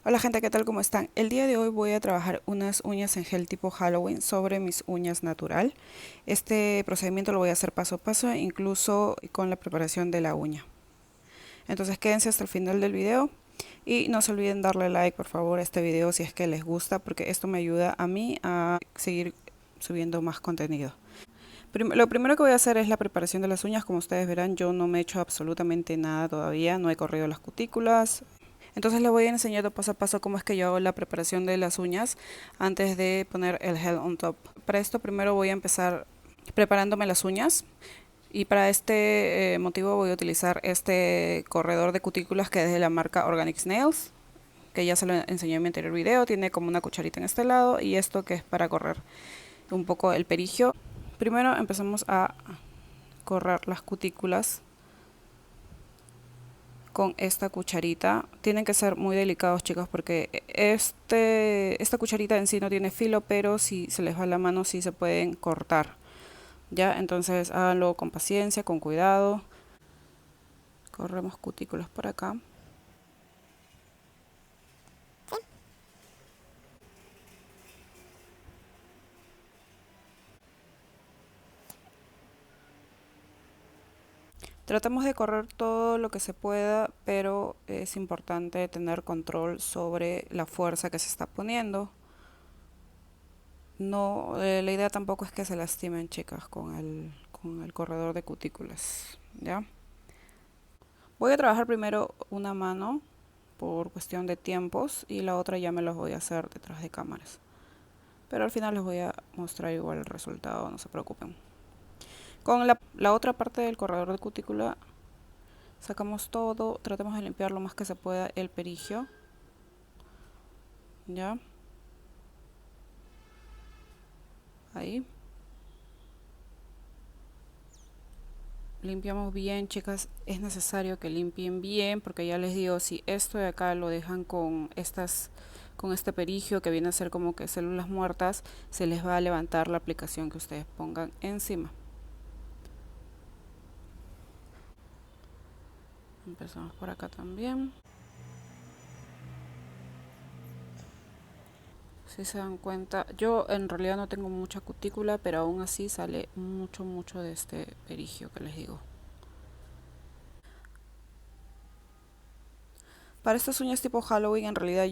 Hola gente, ¿qué tal? ¿Cómo están? El día de hoy voy a trabajar unas uñas en gel tipo Halloween sobre mis uñas natural. Este procedimiento lo voy a hacer paso a paso, incluso con la preparación de la uña. Entonces quédense hasta el final del video y no se olviden darle like por favor a este video si es que les gusta, porque esto me ayuda a mí a seguir subiendo más contenido. Lo primero que voy a hacer es la preparación de las uñas. Como ustedes verán, yo no me he hecho absolutamente nada todavía, no he corrido las cutículas. Entonces les voy enseñando paso a paso cómo es que yo hago la preparación de las uñas antes de poner el gel on top. Para esto primero voy a empezar preparándome las uñas y para este motivo voy a utilizar este corredor de cutículas que es de la marca Organic Nails, que ya se lo enseñé en mi anterior video. Tiene como una cucharita en este lado y esto que es para correr un poco el perigio. Primero empezamos a correr las cutículas con esta cucharita. Tienen que ser muy delicados, chicos, porque esta cucharita en sí no tiene filo, pero si se les va la mano sí se pueden cortar. Ya, entonces háganlo con paciencia, con cuidado. Corremos cutículas por acá. Tratamos de correr todo lo que se pueda, pero es importante tener control sobre la fuerza que se está poniendo. No, la idea tampoco es que se lastimen, chicas, con el corredor de cutículas, ¿ya? Voy a trabajar primero una mano por cuestión de tiempos y la otra ya me los voy a hacer detrás de cámaras. Pero al final les voy a mostrar igual el resultado, no se preocupen. Con la otra parte del corredor de cutícula sacamos todo, tratemos de limpiar lo más que se pueda el perigio. ¿Ya? Ahí. Limpiamos bien, chicas, es necesario que limpien bien porque ya les digo, si esto de acá lo dejan con este perigio que viene a ser como que células muertas, se les va a levantar la aplicación que ustedes pongan encima. Empezamos por acá también. Si se dan cuenta, yo en realidad no tengo mucha cutícula, pero aún así sale mucho de este perigio que les digo. Para estas uñas tipo Halloween, en realidad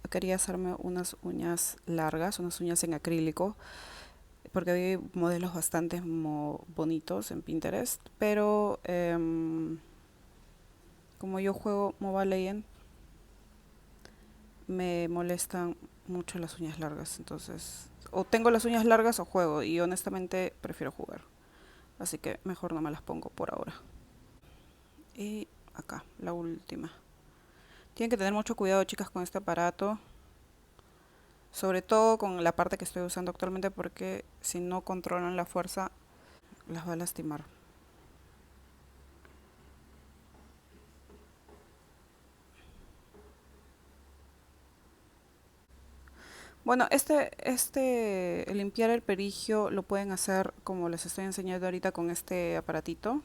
quería hacerme unas uñas largas, unas uñas en acrílico, porque vi modelos bastante bonitos en Pinterest, pero como yo juego Mobile Legends, me molestan mucho las uñas largas, entonces o tengo las uñas largas o juego, y honestamente prefiero jugar, así que mejor no me las pongo por ahora. Y acá, la última. Tienen que tener mucho cuidado, chicas, con este aparato, sobre todo con la parte que estoy usando actualmente, porque si no controlan la fuerza las va a lastimar. Bueno, limpiar el perigio lo pueden hacer como les estoy enseñando ahorita con este aparatito.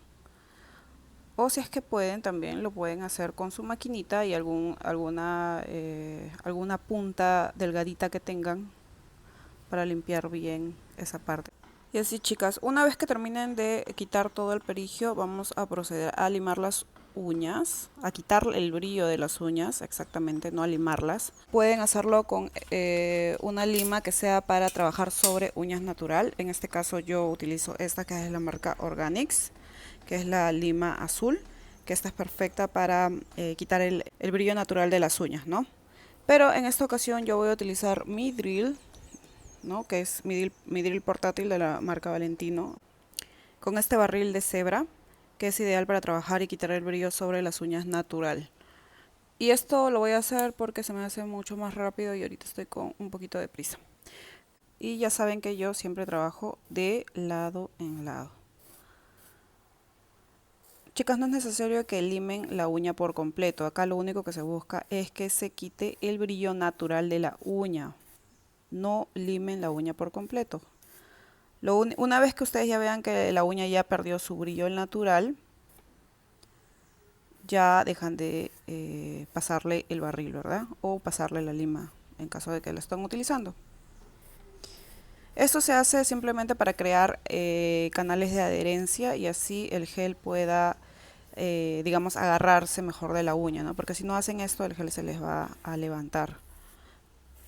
O si es que pueden, también lo pueden hacer con su maquinita y alguna punta delgadita que tengan para limpiar bien esa parte. Y así, chicas, una vez que terminen de quitar todo el perigio, vamos a proceder a limar las uñas, a quitar el brillo de las uñas, exactamente, no a limarlas. Pueden hacerlo con una lima que sea para trabajar sobre uñas natural. En este caso yo utilizo esta que es de la marca Organics, que es la lima azul, que esta es perfecta para quitar el brillo natural de las uñas, ¿no? Pero en esta ocasión yo voy a utilizar mi drill, ¿no? Que es mi drill portátil de la marca Valentino, con este barril de cebra, que es ideal para trabajar y quitar el brillo sobre las uñas natural. Y esto lo voy a hacer porque se me hace mucho más rápido y ahorita estoy con un poquito de prisa. Y ya saben que yo siempre trabajo de lado en lado. Chicas, no es necesario que limen la uña por completo. Acá lo único que se busca es que se quite el brillo natural de la uña. No limen la uña por completo. Una vez que ustedes ya vean que la uña ya perdió su brillo natural, ya dejan de pasarle el barril, ¿verdad? O pasarle la lima en caso de que la estén utilizando. Esto se hace simplemente para crear canales de adherencia y así el gel pueda, digamos, agarrarse mejor de la uña, ¿no? Porque si no hacen esto, el gel se les va a levantar.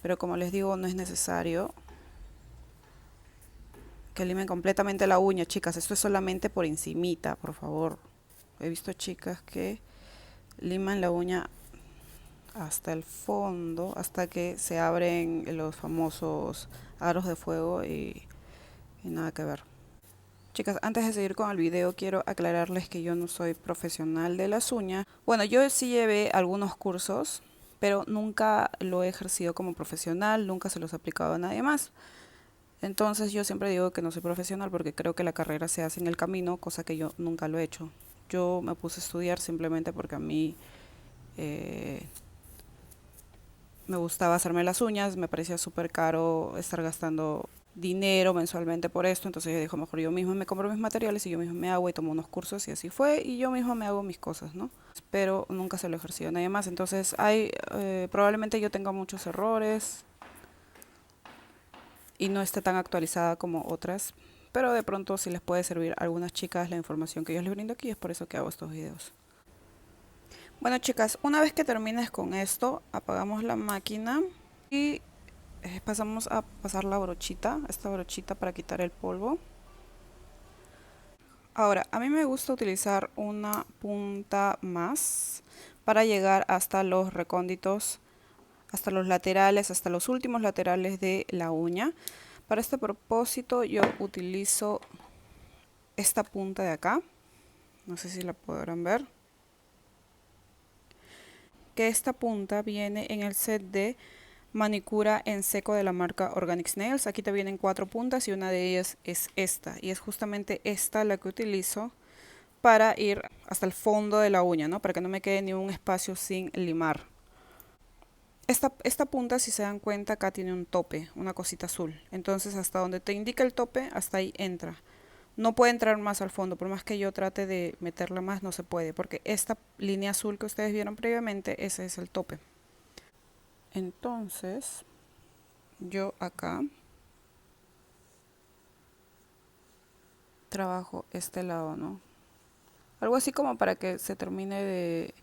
Pero como les digo, no es necesario que limen completamente la uña, chicas. Esto es solamente por encimita, por favor. He visto chicas que liman la uña hasta el fondo, hasta que se abren los famosos aros de fuego y nada que ver. Chicas, antes de seguir con el video, quiero aclararles que yo no soy profesional de las uñas. Bueno, yo sí llevé algunos cursos, pero nunca lo he ejercido como profesional, nunca se los he aplicado a nadie más. Entonces yo siempre digo que no soy profesional porque creo que la carrera se hace en el camino, cosa que yo nunca lo he hecho. Yo me puse a estudiar simplemente porque a mí eh, me gustaba hacerme las uñas, me parecía súper caro estar gastando dinero mensualmente por esto, entonces yo dije, mejor yo mismo me compro mis materiales y yo mismo me hago y tomo unos cursos y así fue, y yo mismo me hago mis cosas, ¿no? Pero nunca se lo he ejercido a nadie más, entonces probablemente yo tenga muchos errores y no esté tan actualizada como otras, pero de pronto si les puede servir a algunas chicas la información que yo les brindo aquí, es por eso que hago estos videos. Bueno chicas, una vez que termines con esto, apagamos la máquina y pasamos a pasar la brochita, esta brochita para quitar el polvo. Ahora, a mí me gusta utilizar una punta más para llegar hasta los recónditos, hasta los laterales, hasta los últimos laterales de la uña. Para este propósito yo utilizo esta punta de acá, no sé si la podrán ver, que esta punta viene en el set de manicura en seco de la marca Organic Nails. Aquí te vienen 4 puntas y una de ellas es esta, y es justamente esta la que utilizo para ir hasta el fondo de la uña, ¿no? Para que no me quede ni un espacio sin limar. Esta punta, si se dan cuenta, acá tiene un tope, una cosita azul. Entonces hasta donde te indica el tope, hasta ahí entra. No puede entrar más al fondo, por más que yo trate de meterla más, no se puede, porque esta línea azul que ustedes vieron previamente, ese es el tope. Entonces, yo acá trabajo este lado, ¿no? Algo así como para que se termine de...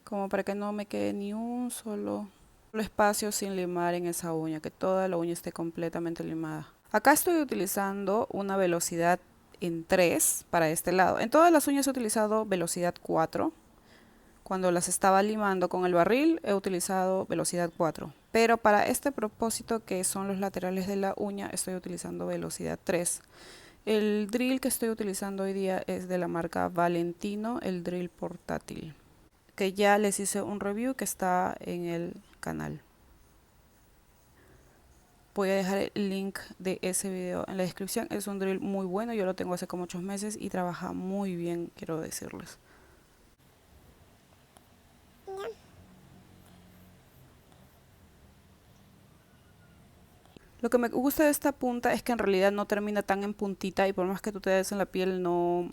como para que no me quede ni un solo espacio sin limar en esa uña, que toda la uña esté completamente limada. Acá estoy utilizando una velocidad en 3 para este lado. En todas las uñas he utilizado velocidad 4. Cuando las estaba limando con el barril he utilizado velocidad 4. Pero para este propósito, que son los laterales de la uña, estoy utilizando velocidad 3. El drill que estoy utilizando hoy día es de la marca Valentino, el drill portátil, que ya les hice un review que está en el canal. Voy a dejar el link de ese video en la descripción. Es un drill muy bueno, yo lo tengo hace como 8 meses y trabaja muy bien, quiero decirles. Lo que me gusta de esta punta es que en realidad no termina tan en puntita, y por más que tú te des en la piel no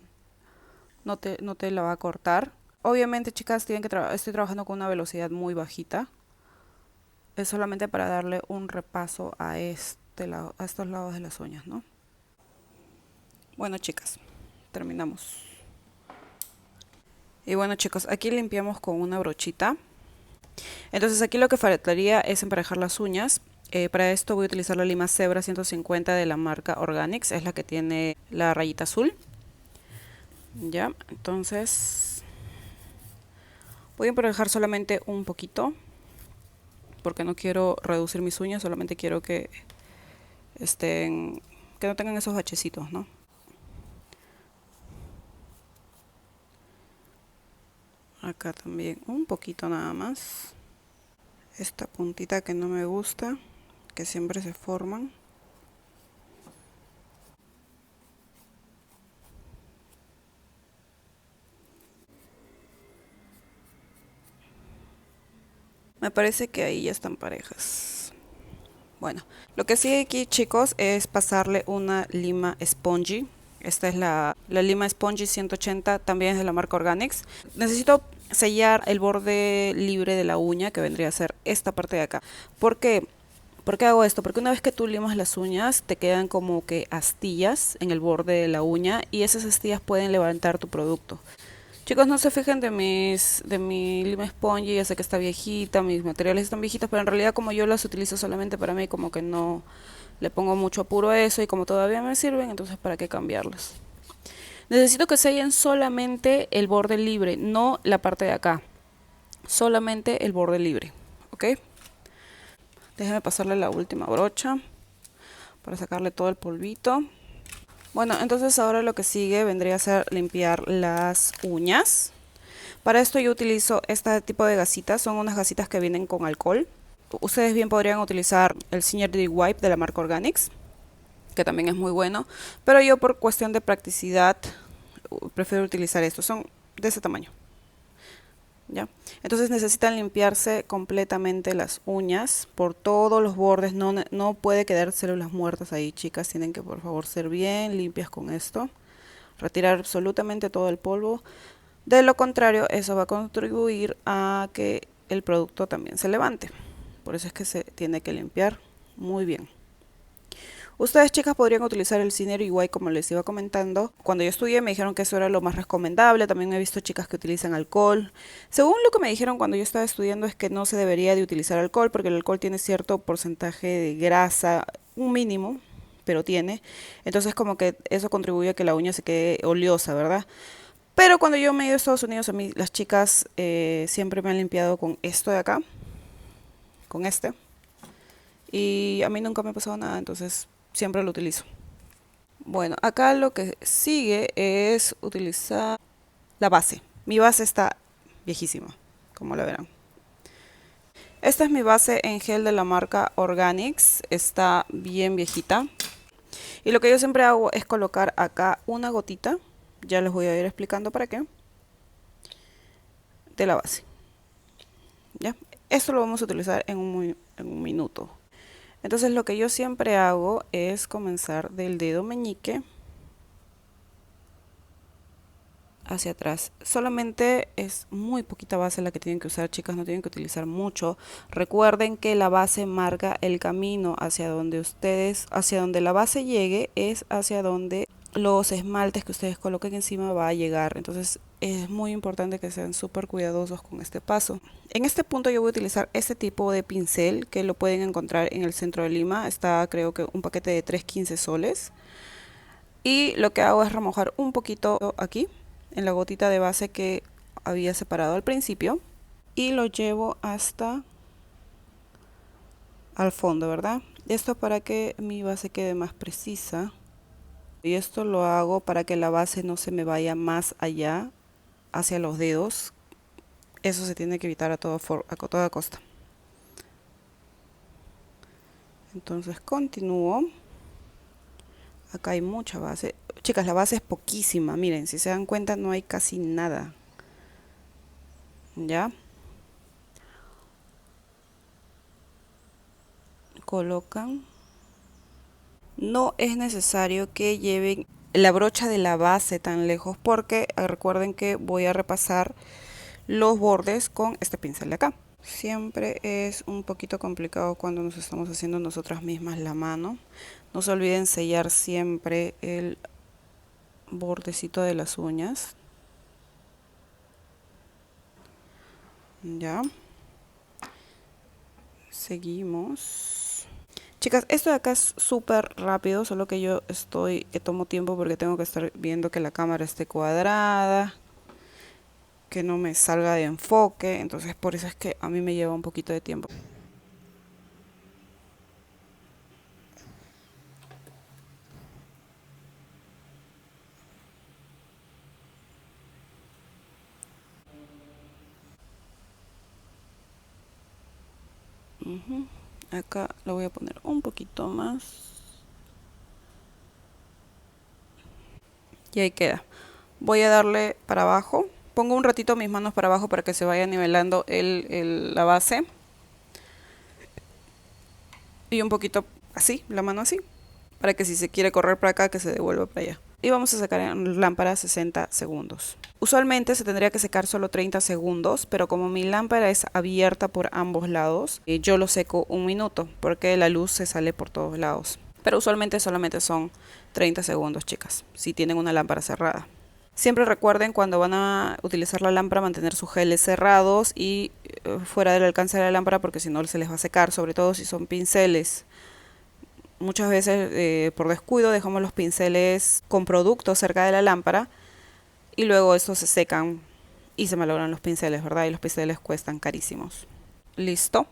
te la va a cortar. Obviamente, chicas, estoy trabajando con una velocidad muy bajita. Es solamente para darle un repaso a este lado, a estos lados de las uñas, ¿no? Bueno, chicas, terminamos. Y bueno, chicos, aquí limpiamos con una brochita. Entonces aquí lo que faltaría es emparejar las uñas. Para esto voy a utilizar la lima Zebra 150 de la marca Organics, es la que tiene la rayita azul. Ya, entonces voy a emparejar solamente un poquito, porque no quiero reducir mis uñas, solamente quiero que que no tengan esos bachecitos, ¿no? Acá también un poquito nada más. Esta puntita que no me gusta, que siempre se forman. Me parece que ahí ya están parejas. Bueno, lo que sigue aquí, chicos, es pasarle una lima spongy. Esta es la Lima Spongy 180, también es de la marca Organics. Necesito sellar el borde libre de la uña, que vendría a ser esta parte de acá. ¿Por qué? ¿Por qué hago esto? Porque una vez que tú limas las uñas, te quedan como que astillas en el borde de la uña y esas astillas pueden levantar tu producto. Chicos, no se fijen de mi Lima Spongy, ya sé que está viejita, mis materiales están viejitos, pero en realidad como yo las utilizo solamente para mí, como que no le pongo mucho apuro a eso y como todavía me sirven, entonces para qué cambiarlas. Necesito que sellen solamente el borde libre, no la parte de acá, solamente el borde libre, ¿ok? Déjenme pasarle la última brocha para sacarle todo el polvito. Bueno, entonces ahora lo que sigue vendría a ser limpiar las uñas. Para esto yo utilizo este tipo de gasitas, son unas gasitas que vienen con alcohol. Ustedes bien podrían utilizar el Synergy Wipe de la marca Organics, que también es muy bueno, pero yo por cuestión de practicidad prefiero utilizar estos, son de ese tamaño. ¿Ya? Entonces necesitan limpiarse completamente las uñas por todos los bordes, no puede quedar células muertas ahí, chicas, tienen que por favor ser bien limpias con esto, retirar absolutamente todo el polvo, de lo contrario eso va a contribuir a que el producto también se levante, por eso es que se tiene que limpiar muy bien. Ustedes, chicas, podrían utilizar el Synergy Wipe como les iba comentando. Cuando yo estudié me dijeron que eso era lo más recomendable. También he visto chicas que utilizan alcohol. Según lo que me dijeron cuando yo estaba estudiando es que no se debería de utilizar alcohol porque el alcohol tiene cierto porcentaje de grasa, un mínimo, pero tiene. Entonces como que eso contribuye a que la uña se quede oleosa, ¿verdad? Pero cuando yo me he ido a Estados Unidos, a mí las chicas siempre me han limpiado con esto de acá, con este. Y a mí nunca me ha pasado nada, entonces siempre lo utilizo. Bueno, acá lo que sigue es utilizar la base. Mi base está viejísima, como la verán. Esta es mi base en gel de la marca Organics, está bien viejita. Y lo que yo siempre hago es colocar acá una gotita, ya les voy a ir explicando para qué, de la base. ¿Ya? Esto lo vamos a utilizar en un minuto. Entonces lo que yo siempre hago es comenzar del dedo meñique hacia atrás. Solamente es muy poquita base la que tienen que usar, chicas, no tienen que utilizar mucho. Recuerden que la base marca el camino hacia donde hacia donde la base llegue, es hacia donde los esmaltes que ustedes coloquen encima va a llegar. Entonces es muy importante que sean súper cuidadosos con este paso. En este punto yo voy a utilizar este tipo de pincel que lo pueden encontrar en el centro de Lima. Está creo que un paquete de 3,15 soles. Y lo que hago es remojar un poquito aquí en la gotita de base que había separado al principio y lo llevo hasta al fondo, ¿verdad? Esto para que mi base quede más precisa. Y esto lo hago para que la base no se me vaya más allá hacia los dedos. Eso se tiene que evitar a toda costa. Entonces continúo. Acá hay mucha base. Chicas, la base es poquísima. Miren, si se dan cuenta no hay casi nada. ¿Ya? Colocan. No es necesario que lleven la brocha de la base tan lejos porque recuerden que voy a repasar los bordes con este pincel de acá. Siempre es un poquito complicado cuando nos estamos haciendo nosotras mismas la mano. No se olviden sellar siempre el bordecito de las uñas. Ya. Seguimos. Chicas, esto de acá es súper rápido, solo que yo tomo tiempo porque tengo que estar viendo que la cámara esté cuadrada, que no me salga de enfoque, entonces por eso es que a mí me lleva un poquito de tiempo. Acá lo voy a poner un poquito más. Y ahí queda. Voy a darle para abajo. Pongo un ratito mis manos para abajo para que se vaya nivelando la base. Y un poquito así, la mano así. Para que si se quiere correr para acá, que se devuelva para allá. Y vamos a secar en lámpara 60 segundos. Usualmente se tendría que secar solo 30 segundos, pero como mi lámpara es abierta por ambos lados, yo lo seco un minuto porque la luz se sale por todos lados. Pero usualmente solamente son 30 segundos, chicas, si tienen una lámpara cerrada. Siempre recuerden cuando van a utilizar la lámpara mantener sus geles cerrados y fuera del alcance de la lámpara porque si no se les va a secar, sobre todo si son pinceles. Muchas veces por descuido dejamos los pinceles con producto cerca de la lámpara y luego estos se secan y se malogran los pinceles, ¿verdad? Y los pinceles cuestan carísimos. Listo.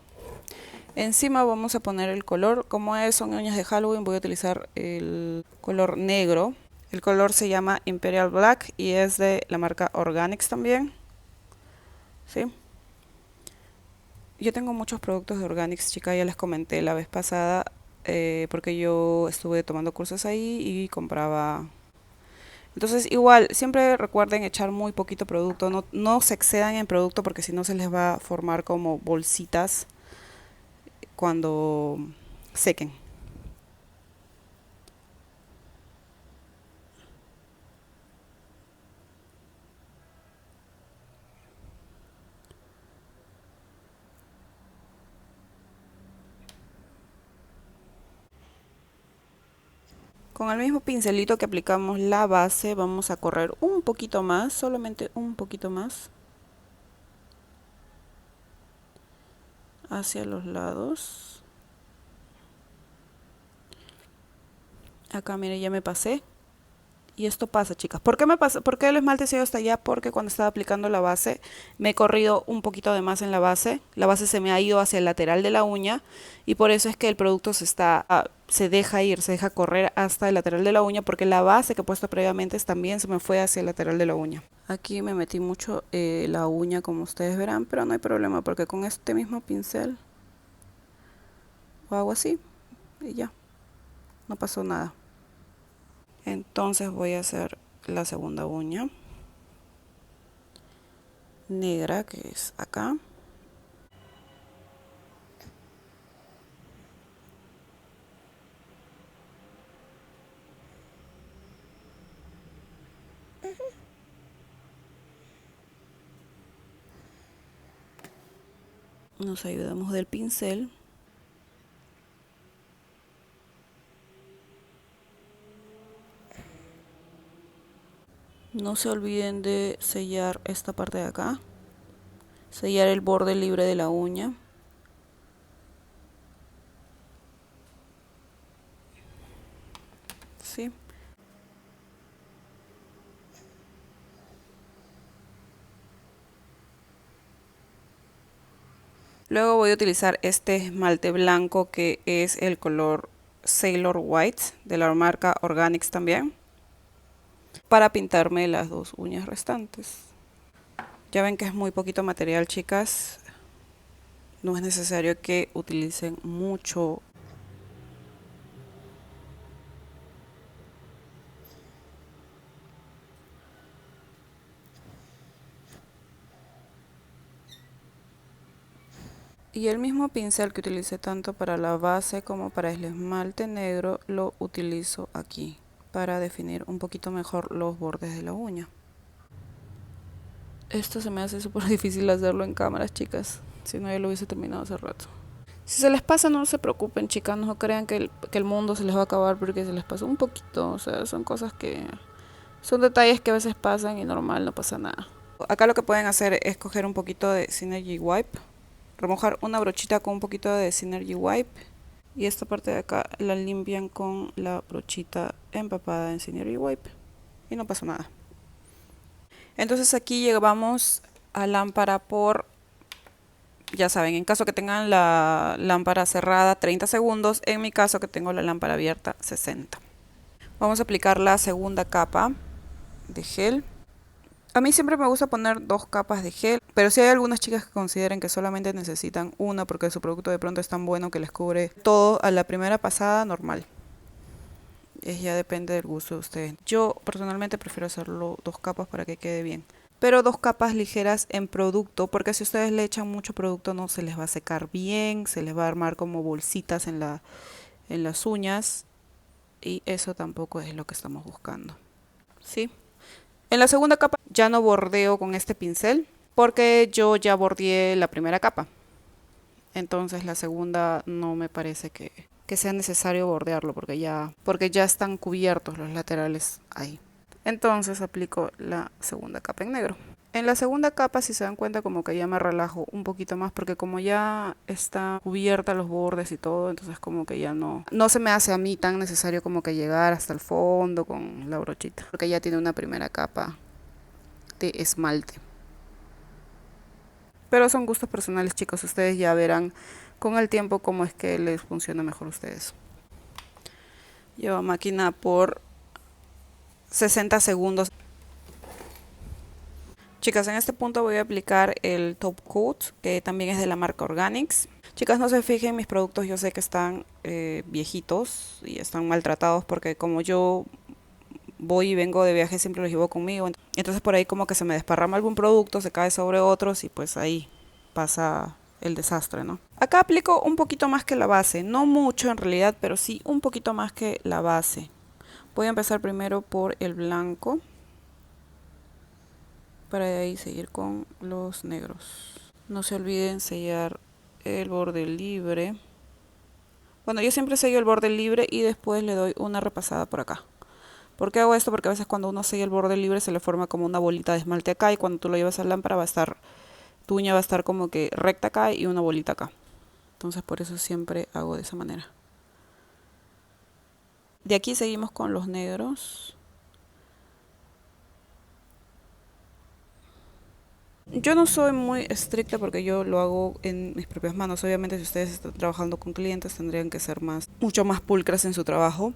Encima vamos a poner el color. Como son uñas de Halloween, voy a utilizar el color negro. El color se llama Imperial Black y es de la marca Organics también. ¿Sí? Yo tengo muchos productos de Organics, chicas, ya les comenté la vez pasada, porque yo estuve tomando cursos ahí y compraba. Entonces, igual, siempre recuerden echar muy poquito producto, no se excedan en producto porque si no se les va a formar como bolsitas cuando sequen. Con el mismo pincelito que aplicamos la base, vamos a correr un poquito más, solamente un poquito más, hacia los lados. Acá, mire, ya me pasé. Y esto pasa, chicas. ¿Por qué me pasa? ¿Por qué el esmalte se ha ido hasta allá? Porque cuando estaba aplicando la base me he corrido un poquito de más en la base. La base se me ha ido hacia el lateral de la uña y por eso es que el producto se deja ir, se deja correr hasta el lateral de la uña porque la base que he puesto previamente también se me fue hacia el lateral de la uña. Aquí me metí mucho la uña como ustedes verán, pero no hay problema porque con este mismo pincel hago así y ya, no pasó nada. Entonces voy a hacer la segunda uña negra que es acá. Nos ayudamos del pincel. No se olviden de sellar esta parte de acá. Sellar el borde libre de la uña. ¿Sí? Luego voy a utilizar este esmalte blanco que es el color Sailor White de la marca Organics también, para pintarme las dos uñas restantes. Ya ven que es muy poquito material, chicas. No es necesario que utilicen mucho. Y el mismo pincel que utilicé tanto para la base como para el esmalte negro lo utilizo aquí para definir un poquito mejor los bordes de la uña. Esto se me hace súper difícil hacerlo en cámaras, chicas. Si no, ya lo hubiese terminado hace rato. Si se les pasa, no se preocupen, chicas. No crean que el mundo se les va a acabar porque se les pasó un poquito. O sea, son cosas que... son detalles que a veces pasan y normal, no pasa nada. Acá lo que pueden hacer es coger un poquito de Synergy Wipe. Remojar una brochita con un poquito de Synergy Wipe. Y esta parte de acá la limpian con la brochita empapada en Synergy Wipe. Y no pasa nada. Entonces aquí llegamos a lámpara por, ya saben, en caso que tengan la lámpara cerrada 30 segundos, en mi caso que tengo la lámpara abierta 60. Vamos a aplicar la segunda capa de gel. A mí siempre me gusta poner dos capas de gel, pero si hay algunas chicas que consideren que solamente necesitan una porque su producto de pronto es tan bueno que les cubre todo a la primera pasada, normal. Ya depende del gusto de ustedes. Yo personalmente prefiero hacerlo dos capas para que quede bien. Pero dos capas ligeras en producto, porque si ustedes le echan mucho producto no se les va a secar bien, se les va a armar como bolsitas en las uñas y eso tampoco es lo que estamos buscando. ¿sí? En la segunda capa ya no bordeo con este pincel porque yo ya bordeé la primera capa. Entonces la segunda no me parece que sea necesario bordearlo porque ya están cubiertos los laterales ahí. Entonces aplico la segunda capa en negro. En la segunda capa, si se dan cuenta, como que ya me relajo un poquito más porque como ya está cubierta los bordes y todo, entonces como que ya no se me hace a mí tan necesario como que llegar hasta el fondo con la brochita, porque ya tiene una primera capa de esmalte. Pero son gustos personales, chicos, ustedes ya verán con el tiempo cómo es que les funciona mejor a ustedes. Llevo máquina por 60 segundos. Chicas, en este punto voy a aplicar el top coat, que también es de la marca Organics. Chicas, no se fijen, mis productos yo sé que están viejitos y están maltratados porque como yo voy y vengo de viaje siempre los llevo conmigo. Entonces por ahí como que se me desparrama algún producto, se cae sobre otros y pues ahí pasa el desastre, ¿no? Acá aplico un poquito más que la base, no mucho en realidad, pero sí un poquito más que la base. Voy a empezar primero por el blanco para de ahí seguir con los negros. No se olviden sellar el borde libre. Bueno, yo siempre sello el borde libre y después le doy una repasada por acá. ¿Por qué hago esto? Porque a veces cuando uno sella el borde libre se le forma como una bolita de esmalte acá y cuando tú lo llevas a la lámpara va a estar, tu uña va a estar como que recta acá y una bolita acá. Entonces por eso siempre hago de esa manera. De aquí seguimos con los negros. Yo no soy muy estricta porque yo lo hago en mis propias manos. Obviamente si ustedes están trabajando con clientes tendrían que ser mucho más pulcras en su trabajo.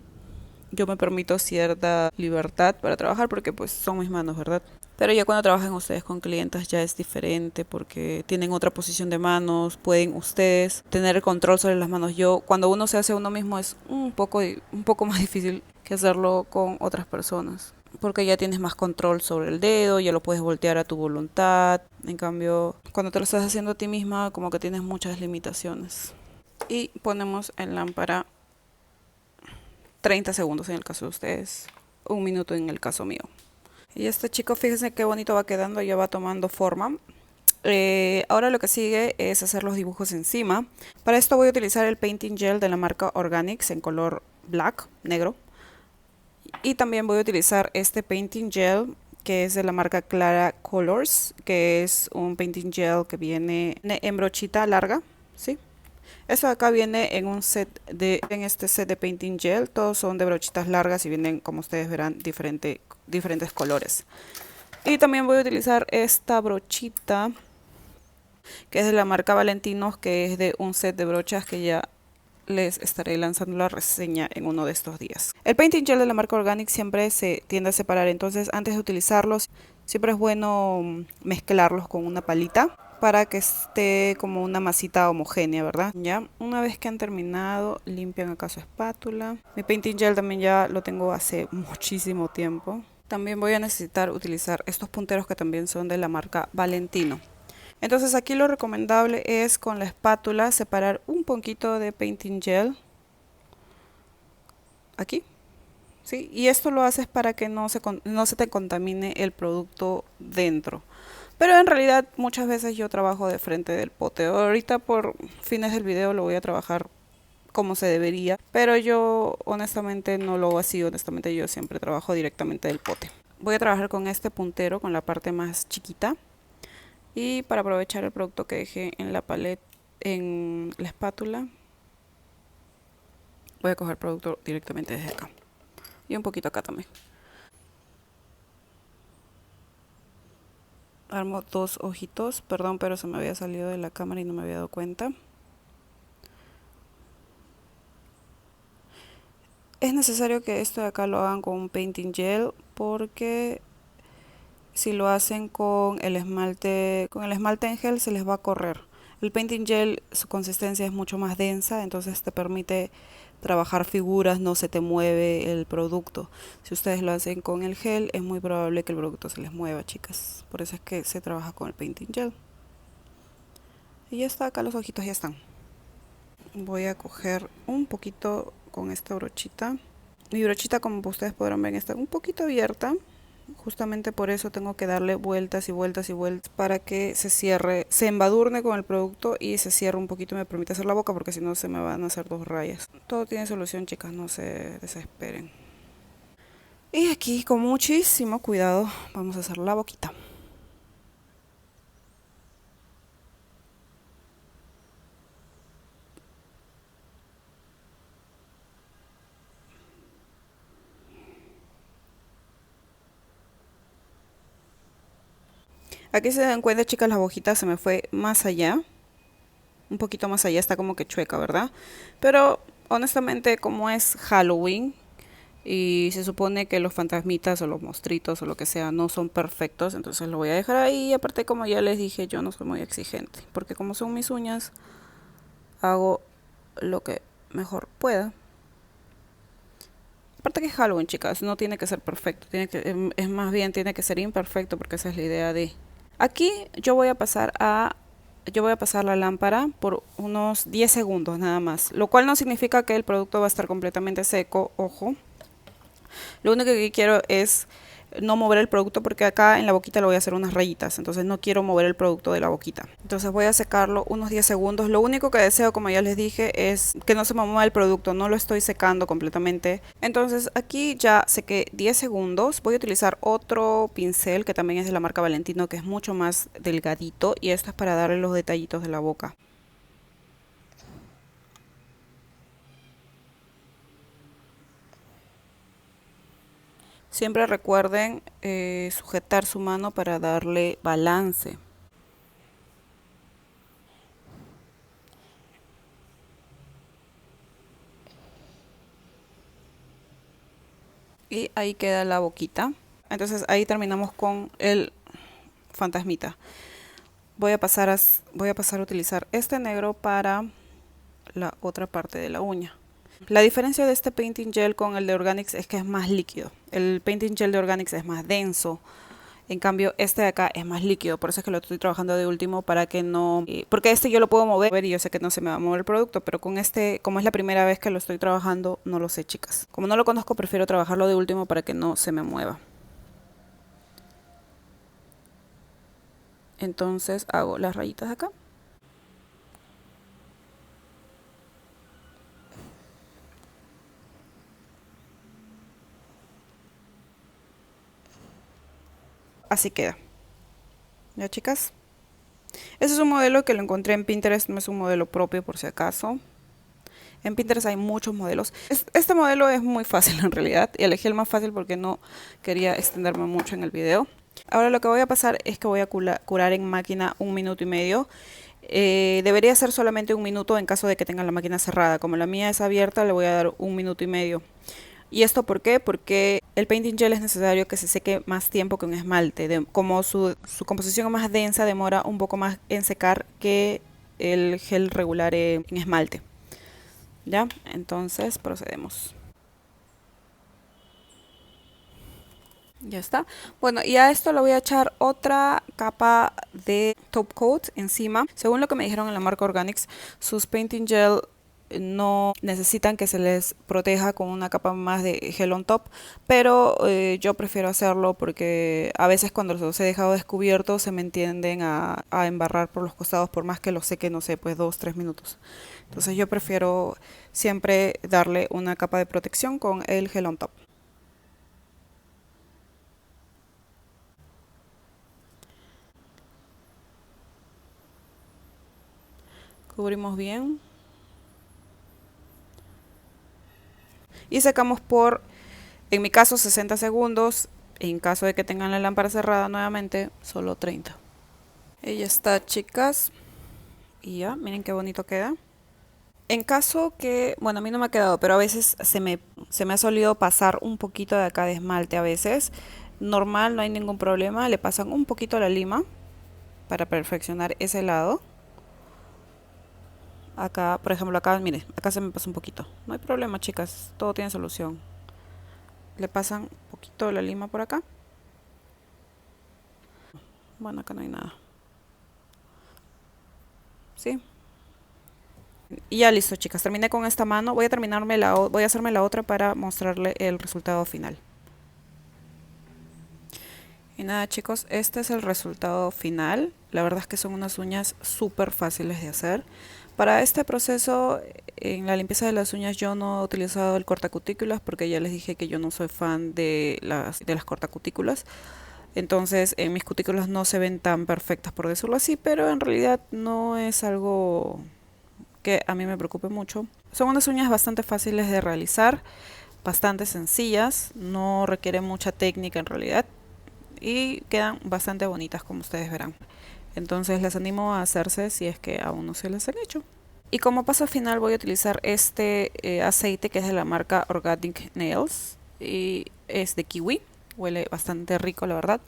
Yo me permito cierta libertad para trabajar porque pues son mis manos, ¿verdad? Pero ya cuando trabajan ustedes con clientes ya es diferente porque tienen otra posición de manos, pueden ustedes tener el control sobre las manos. Yo, cuando uno se hace uno mismo es un poco más difícil que hacerlo con otras personas. Porque ya tienes más control sobre el dedo, ya lo puedes voltear a tu voluntad. En cambio, cuando te lo estás haciendo a ti misma, como que tienes muchas limitaciones. Y ponemos en lámpara 30 segundos en el caso de ustedes, un minuto en el caso mío. Y este chico, fíjense qué bonito va quedando, ya va tomando forma. Ahora lo que sigue es hacer los dibujos encima. Para esto voy a utilizar el Painting Gel de la marca Organics en color black, negro. Y también voy a utilizar este Painting Gel que es de la marca Clara Colors, que es un Painting Gel que viene en brochita larga, ¿sí? Esto de acá viene en en este set de Painting Gel, todos son de brochitas largas y vienen, como ustedes verán, diferentes colores. Y también voy a utilizar esta brochita que es de la marca Valentinos, que es de un set de brochas que ya les estaré lanzando la reseña en uno de estos días. El Painting Gel de la marca Organic siempre se tiende a separar, entonces antes de utilizarlos siempre es bueno mezclarlos con una palita para que esté como una masita homogénea, ¿verdad? Ya, una vez que han terminado, limpian acá su espátula. Mi Painting Gel también ya lo tengo hace muchísimo tiempo. También voy a necesitar utilizar estos punteros que también son de la marca Valentino. Entonces aquí lo recomendable es con la espátula separar un poquito de Painting Gel. Aquí. ¿Sí? Y esto lo haces para que no se te contamine el producto dentro. Pero en realidad muchas veces yo trabajo de frente del pote. Ahorita por fines del video lo voy a trabajar como se debería. Pero yo honestamente no lo hago así. Honestamente yo siempre trabajo directamente del pote. Voy a trabajar con este puntero, con la parte más chiquita. Y para aprovechar el producto que dejé en la paleta, en la espátula, voy a coger producto directamente desde acá. Y un poquito acá también. Armo dos ojitos, perdón, pero se me había salido de la cámara y no me había dado cuenta. Es necesario que esto de acá lo hagan con un painting gel porque si lo hacen con el esmalte en gel se les va a correr. El painting gel, su consistencia es mucho más densa, entonces te permite trabajar figuras, no se te mueve el producto. Si ustedes lo hacen con el gel, es muy probable que el producto se les mueva, chicas. Por eso es que se trabaja con el painting gel. Y ya está, acá los ojitos ya están. Voy a coger un poquito con esta brochita. Mi brochita, como ustedes podrán ver, está un poquito abierta. Justamente por eso tengo que darle vueltas y vueltas y vueltas para que se cierre, se embadurne con el producto y se cierre un poquito y me permite hacer la boca, porque si no se me van a hacer dos rayas. Todo tiene solución, chicas, no se desesperen. Y aquí con muchísimo cuidado vamos a hacer la boquita. Aquí se dan cuenta, chicas, la bojita se me fue más allá, un poquito más allá, está como que chueca, ¿verdad? Pero honestamente, como es Halloween y se supone que los fantasmitas o los monstruitos o lo que sea no son perfectos, entonces lo voy a dejar ahí. Y aparte, como ya les dije, yo no soy muy exigente, porque como son mis uñas, hago lo que mejor pueda. Aparte que es Halloween, chicas, no tiene que ser perfecto, es más bien tiene que ser imperfecto, porque esa es la idea de... Aquí yo voy a pasar la lámpara por unos 10 segundos nada más, lo cual no significa que el producto va a estar completamente seco, ojo. Lo único que quiero es no mover el producto, porque acá en la boquita le voy a hacer unas rayitas, entonces no quiero mover el producto de la boquita. Entonces voy a secarlo unos 10 segundos. Lo único que deseo, como ya les dije, es que no se me mueva el producto, no lo estoy secando completamente. Entonces aquí ya sequé 10 segundos. Voy a utilizar otro pincel que también es de la marca Valentino, que es mucho más delgadito, y esto es para darle los detallitos de la boca. Siempre recuerden sujetar su mano para darle balance. Y ahí queda la boquita. Entonces ahí terminamos con el fantasmita. Voy a pasar a utilizar este negro para la otra parte de la uña. La diferencia de este painting gel con el de Organics es que es más líquido. El painting gel de Organics es más denso. En cambio, este de acá es más líquido, por eso es que lo estoy trabajando de último, para que no... porque este yo lo puedo mover y yo sé que no se me va a mover el producto, pero con este, como es la primera vez que lo estoy trabajando, no lo sé, chicas. Como no lo conozco, prefiero trabajarlo de último para que no se me mueva. Entonces hago las rayitas acá. Así queda. ¿Ya, chicas? Ese es un modelo que lo encontré en Pinterest, no es un modelo propio por si acaso. En Pinterest hay muchos modelos. Este modelo es muy fácil en realidad, y elegí el más fácil porque no quería extenderme mucho en el video. Ahora lo que voy a pasar es que voy a curar en máquina 1 minuto y medio. Debería ser solamente 1 minuto en caso de que tengan la máquina cerrada. Como la mía es abierta, le voy a dar 1 minuto y medio. ¿Y esto por qué? Porque el painting gel es necesario que se seque más tiempo que un esmalte. Como su composición es más densa, demora un poco más en secar que el gel regular en esmalte. ¿Ya? Entonces procedemos. Ya está. Bueno, y a esto le voy a echar otra capa de top coat encima. Según lo que me dijeron en la marca Organics, sus painting gel no necesitan que se les proteja con una capa más de gel on top, pero yo prefiero hacerlo porque a veces cuando los he dejado descubiertos se me tienden a embarrar por los costados, por más que los seque, no sé, pues 2, 3 minutos. Entonces yo prefiero siempre darle una capa de protección con el gel on top. Cubrimos bien y secamos por, en mi caso, 60 segundos. En caso de que tengan la lámpara cerrada nuevamente, solo 30. Y ya está, chicas. Y ya, miren qué bonito queda. En caso que, bueno, a mí no me ha quedado, pero a veces se me ha solido pasar un poquito de acá de esmalte a veces. Normal, no hay ningún problema. Le pasan un poquito la lima para perfeccionar ese lado. Acá, por ejemplo, acá, miren, acá se me pasa un poquito. No hay problema, chicas, todo tiene solución. Le pasan un poquito de la lima por acá. Bueno, acá no hay nada. ¿Sí? Y ya listo, chicas. Terminé con esta mano. Voy a hacerme la otra para mostrarle el resultado final. Y nada chicos, este es el resultado final. La verdad es que son unas uñas súper fáciles de hacer. Para este proceso, en la limpieza de las uñas yo no he utilizado el cortacutículas porque ya les dije que yo no soy fan de las cortacutículas. Entonces en mis cutículas no se ven tan perfectas por decirlo así, pero en realidad no es algo que a mí me preocupe mucho. Son unas uñas bastante fáciles de realizar, bastante sencillas, no requieren mucha técnica en realidad y quedan bastante bonitas como ustedes verán. Entonces les animo a hacerse si es que aún no se las han hecho. Y como paso final voy a utilizar este aceite que es de la marca Organic Nails y es de kiwi. Huele bastante rico, la verdad.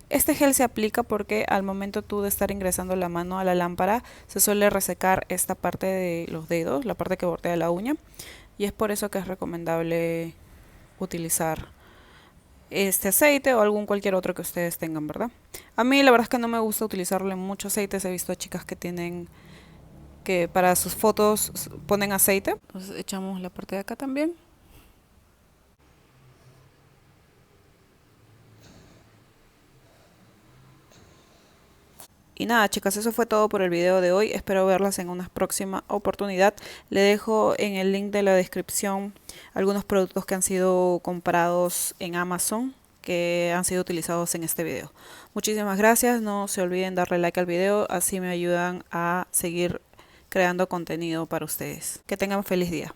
Este gel se aplica porque al momento tú de estar ingresando la mano a la lámpara se suele resecar esta parte de los dedos, la parte que bordea la uña. Y es por eso que es recomendable utilizar este aceite o algún cualquier otro que ustedes tengan, ¿verdad? A mí la verdad es que no me gusta utilizarle mucho aceite. He visto chicas que tienen que para sus fotos ponen aceite. Entonces echamos la parte de acá también. Y nada chicas, eso fue todo por el video de hoy. Espero verlas en una próxima oportunidad. Le dejo en el link de la descripción algunos productos que han sido comprados en Amazon que han sido utilizados en este video. Muchísimas gracias. No se olviden darle like al video, así me ayudan a seguir creando contenido para ustedes. Que tengan un feliz día.